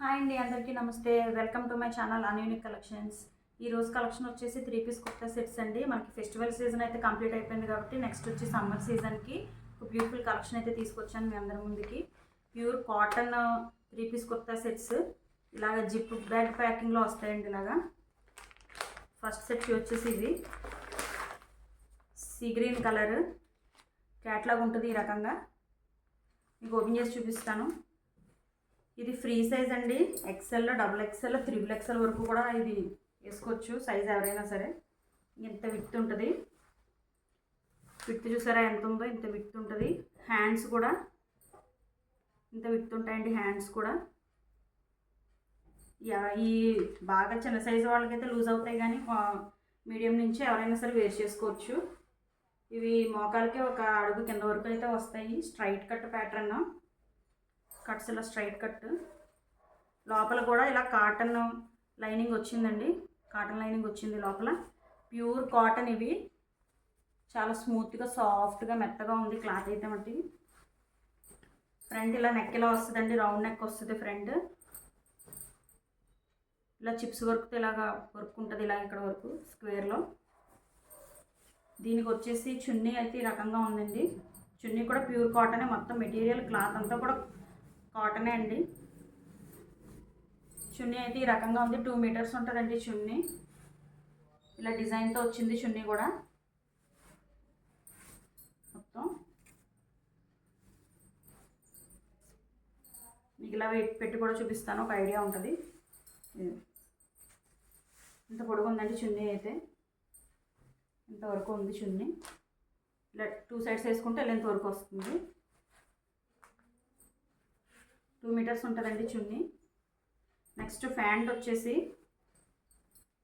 Hi అండి, అందరికీ నమస్తే. Welcome to my channel an unique collections. ఈ రోజు కలెక్షన్ వచ్చేసి 3 పీస్ కుర్తా సెట్స్ అండి. మనకి ఫెస్టివల్ సీజన్ అయితే కంప్లీట్ అయిపోయింది కాబట్టి నెక్స్ట్ వచ్చి సమ్మర్ సీజన్కి ఒక బ్యూటిఫుల్ కలెక్షన్ అయితే తీసుకొచ్చాను మీ అందరి ముందుకి. Pure cotton 3 piece kurta sets ఇలాగ జిప్ బ్యాగ్ ప్యాకింగ్లో వస్తాయండి. ఇలాగా ఫస్ట్ సెట్ వచ్చేసి ఇది సీ గ్రీన్ కలర్ క్యాట్లాగ్ ఉంటుంది. ఈ రకంగా మీకు ఓపెన్ చేసి చూపిస్తాను. ఇది ఫ్రీ సైజ్ అండి. XL, double XL, triple XL వరకు కూడా ఇది వేసుకోవచ్చు సైజ్ ఎవరైనా సరే. ఇంత విత్ ఉంటుంది. విత్ చూసారా ఎంత ఉందో, ఇంత విత్ ఉంటుంది. హ్యాండ్స్ కూడా ఇంత విత్ ఉంటాయండి. హ్యాండ్స్ కూడా ఈ బాగా చిన్న సైజు వాళ్ళకైతే లూజ్ అవుతాయి, కానీ మీడియం నుంచి ఎవరైనా సరే వేర్ చేసుకోవచ్చు. ఇవి మోకాలకి ఒక అడుగు కింద వరకు అయితే వస్తాయి. స్ట్రైట్ కట్ ప్యాటర్న్ కట్స్, ఇలా స్ట్రైట్ కట్. లోపల కూడా ఇలా కాటన్ లైనింగ్ వచ్చిందండి. కాటన్ లైనింగ్ వచ్చింది లోపల. Pure cotton. ఇవి చాలా స్మూత్గా సాఫ్ట్గా మెత్తగా ఉంది క్లాత్ అయితే మట్టి. ఫ్రంట్ ఇలా నెక్ ఇలా వస్తుందండి, రౌండ్ నెక్ వస్తుంది ఫ్రంట్. ఇలా చిప్స్ వర్క్తో ఇలాగా వర్క్ ఉంటుంది, ఇలా ఇక్కడ వరకు స్క్వేర్లో. దీనికి వచ్చేసి చున్నీ అయితే ఈ రకంగా ఉందండి. చున్నీ కూడా ప్యూర్ కాటనే. మొత్తం మెటీరియల్ క్లాత్ అంతా కూడా కాటనే అండి. చున్నీ అయితే ఈ రకంగా ఉంది. 2 మీటర్స్ ఉంటుందండి చున్నీ. ఇలా డిజైన్తో వచ్చింది చున్నీ కూడా. మొత్తం మీకు ఇలా పెట్టి కూడా చూపిస్తాను, ఒక ఐడియా ఉంటుంది. ఇంత పొడుగు ఉందండి చున్నీ అయితే. ఇంతవరకు ఉంది చున్నీ. ఇలా 2 సైడ్స్ వేసుకుంటే ఇలా ఇంతవరకు వస్తుంది. 2 మీటర్స్ ఉంటుందండి చున్నీ. నెక్స్ట్ ప్యాంట్ వచ్చేసి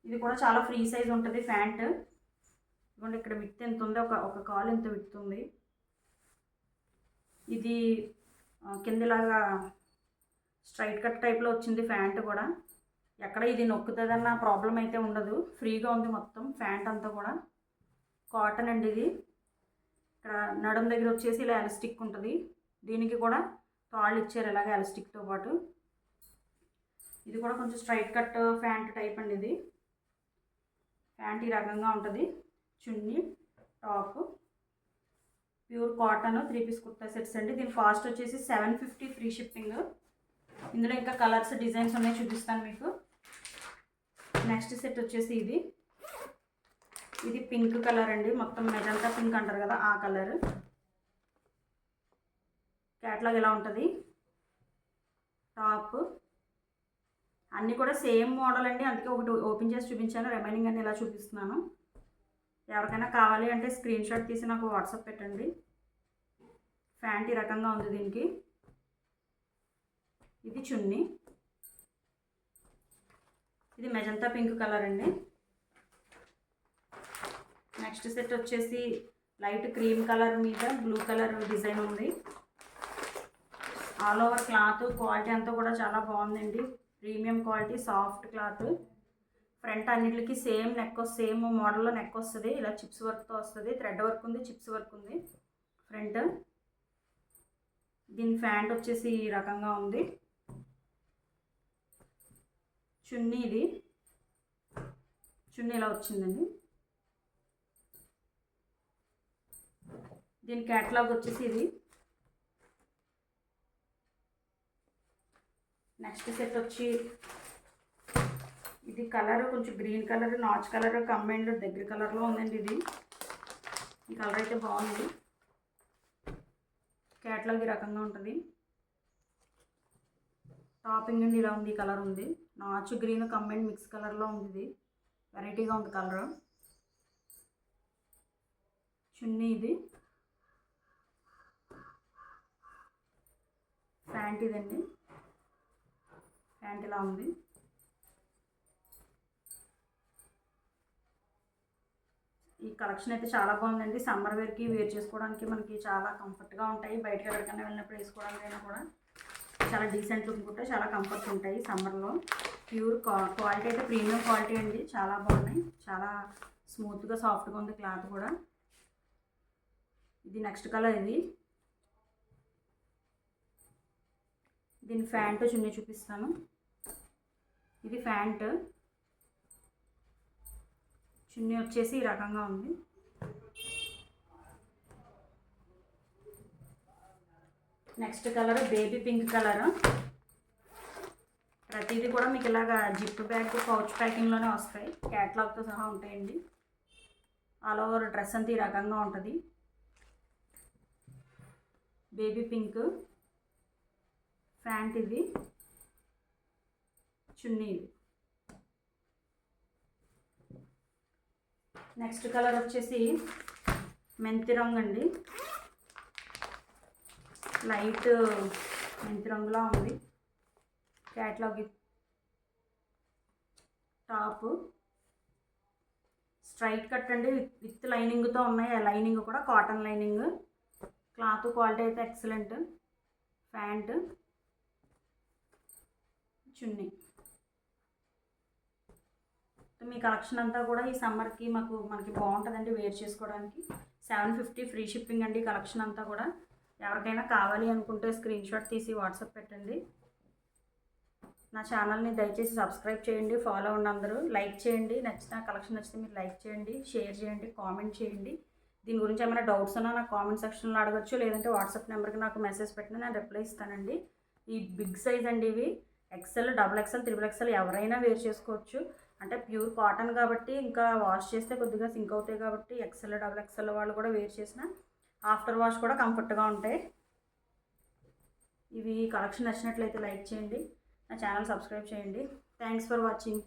ఇది కూడా చాలా ఫ్రీ సైజ్ ఉంటుంది ప్యాంట్. ఇదిగోండి ఇక్కడ విత్ ఎంత ఉందో, ఒక కాలు ఎంత విత్ ఉంది. ఇది కిందలాగా స్ట్రైట్ కట్ టైప్లో వచ్చింది ప్యాంట్ కూడా. ఎక్కడ ఇది నొక్కుతుందన్న ప్రాబ్లం అయితే ఉండదు. ఫ్రీగా ఉంది మొత్తం ప్యాంట్ అంతా కూడా. కాటన్ అండి ఇది. ఇక్కడ నడుం దగ్గర వచ్చేసి ఇలా ఎలాస్టిక్ ఉంటుంది. దీనికి కూడా తాళ్ళు ఇచ్చారు ఇలాగ ఎలాస్టిక్తో పాటు. ఇది కూడా కొంచెం స్ట్రైట్ కట్ ప్యాంట్ టైప్ అండి. ఇది ప్యాంట్ ఈ రకంగా ఉంటుంది. Chunni, top, pure cotton 3 piece kurta sets అండి. దీని కాస్ట్ వచ్చేసి 750 ఫ్రీ షిప్పింగ్. ఇందులో ఇంకా కలర్స్, డిజైన్స్ ఉన్నాయి, చూపిస్తాను మీకు. నెక్స్ట్ సెట్ వచ్చేసి ఇది పింక్ కలర్ అండి. మొత్తం మెజంతా పింక్ అంటారు కదా, ఆ కలర్. క్యాట్లాగ్ ఇలా ఉంటుంది. టాప్ అన్నీ కూడా సేమ్ మోడల్ అండి, అందుకే ఒకటి ఓపెన్ చేసి చూపించాను. రిమైనింగ్ అన్ని ఇలా చూపిస్తున్నాను. ఎవరికైనా కావాలి అంటే స్క్రీన్ షాట్ తీసి నాకు వాట్సాప్ పెట్టండి. ప్యాంట్ ఈ రకంగా ఉంది దీనికి. ఇది చున్నీ. ఇది మెజంతా పింక్ కలర్ అండి. నెక్స్ట్ సెట్ వచ్చేసి లైట్ క్రీమ్ కలర్ మీద బ్లూ కలర్ డిజైన్ ఉంది. ఆల్ ఓవర్ క్లాత్ క్వాలిటీ అంతా కూడా చాలా బాగుందండి. Premium quality, soft cloth. Front అన్నిటికి సేమ్ నెక్, సేమ్ మోడల్లో నెక్ వస్తుంది. ఇలా చిప్స్ వర్క్తో వస్తుంది. థ్రెడ్ వర్క్ ఉంది, చిప్స్ వర్క్ ఉంది ఫ్రంట్. దీని ప్యాంట్ వచ్చేసి ఈ రకంగా ఉంది. చున్నీ ఇలా వచ్చిందండి. దీని క్యాటలాగ్ వచ్చేసి ఇది. నెక్స్ట్ సెట్ వచ్చి ఇది కలర్ కొంచెం green colour, notch colour combined దగ్గర కలర్లో ఉందండి. ఇది ఈ కలర్ అయితే బాగుంది. క్యాట్లాగ్ ఈ రకంగా ఉంటుంది. టాపింగ్ అండి ఇలా ఉంది. కలర్ ఉంది. నాచ్ గ్రీన్ కంబైన్డ్ మిక్స్ కలర్లో ఉంది. ఇది వెరైటీగా ఉంది కలర్. చున్నీ ఇది. ప్యాంట్ ఇదండి. ప్యాంట్ ఇలా ఉంది. ఈ కలెక్షన్ అయితే చాలా బాగుందండి. సమ్మర్ వేర్కి వేర్ చేసుకోవడానికి మనకి చాలా కంఫర్ట్గా ఉంటాయి. బయటకు ఎక్కడికైనా వెళ్ళినప్పుడు వేసుకోవడానికైనా కూడా చాలా డీసెంట్ లుక్ ఉంటాయి, చాలా కంఫర్ట్ ఉంటాయి సమ్మర్లో. ప్యూర్ క్వాలిటీ అయితే ప్రీమియం క్వాలిటీ అండి. చాలా బాగున్నాయి. చాలా స్మూత్గా సాఫ్ట్గా ఉంది క్లాత్ కూడా. ఇది నెక్స్ట్ కలర్. దీని ప్యాంటు చున్నీ చూపిస్తాను. ఇది ప్యాంట్, చున్నీ వచ్చేసి ఈ రకంగా ఉంది. Next colour baby pink colour. ప్రతిదీ కూడా మీకు ఇలాగా జిప్ బ్యాగ్ పౌచ్ ప్యాకింగ్లోనే వస్తాయి, క్యాట్లాగ్తో సహా ఉంటాయండి. ఆల్ ఓవర్ డ్రెస్ అంతా ఈ రకంగా ఉంటుంది. బేబీ పింక్ ప్యాంట్, ఇది చున్నీ. ఇది నెక్స్ట్ కలర్ వచ్చేసి మెంతి రంగు అండి, లైట్ మెంతి రంగులా ఉంది. క్యాట్లాగ్ టాప్ స్ట్రైట్ కట్ అండి, విత్ లైనింగ్తో ఉన్నాయి. ఆ లైనింగ్ కూడా కాటన్ లైనింగ్, క్లాత్ క్వాలిటీ అయితే ఎక్సలెంట్. ప్యాంట్, చున్నీ. మీ కలెక్షన్ అంతా కూడా ఈ సమ్మర్కి మనకి బాగుంటుందండి వేర్ చేసుకోవడానికి. 750 ఫ్రీ షిప్పింగ్ అండి కలెక్షన్ అంతా కూడా. ఎవరికైనా కావాలి అనుకుంటే స్క్రీన్ షాట్ తీసి వాట్సాప్ పెట్టండి. నా ఛానల్ని దయచేసి సబ్స్క్రైబ్ చేయండి, ఫాలో అవ్వండి. అందరూ లైక్ చేయండి, కలెక్షన్ నచ్చితే మీరు లైక్ చేయండి, షేర్ చేయండి, కామెంట్ చేయండి. దీని గురించి ఏమైనా డౌట్స్ ఉన్నా నాకు కామెంట్ సెక్షన్లో అడగచ్చు, లేదంటే వాట్సాప్ నెంబర్కి నాకు మెసేజ్ పెట్టినా నేను రిప్లై ఇస్తానండి. ఈ బిగ్ సైజ్ అండి, ఇవి XL, XXL, XXL ఎవరైనా వేర్ చేసుకోవచ్చు. అంటే ప్యూర్ కాటన్ కాబట్టి ఇంకా వాష్ చేస్తే కొద్దిగా సింక్ అవుతాయి కాబట్టి XL, XXL వాళ్ళు కూడా వేర్ చేసిన ఆఫ్టర్ వాష్ కూడా కంఫర్ట్గా ఉంటాయి. ఇవి కలెక్షన్ నచ్చినట్లయితే లైక్ చేయండి, నా ఛానల్ సబ్స్క్రైబ్ చేయండి. Thanks for watching.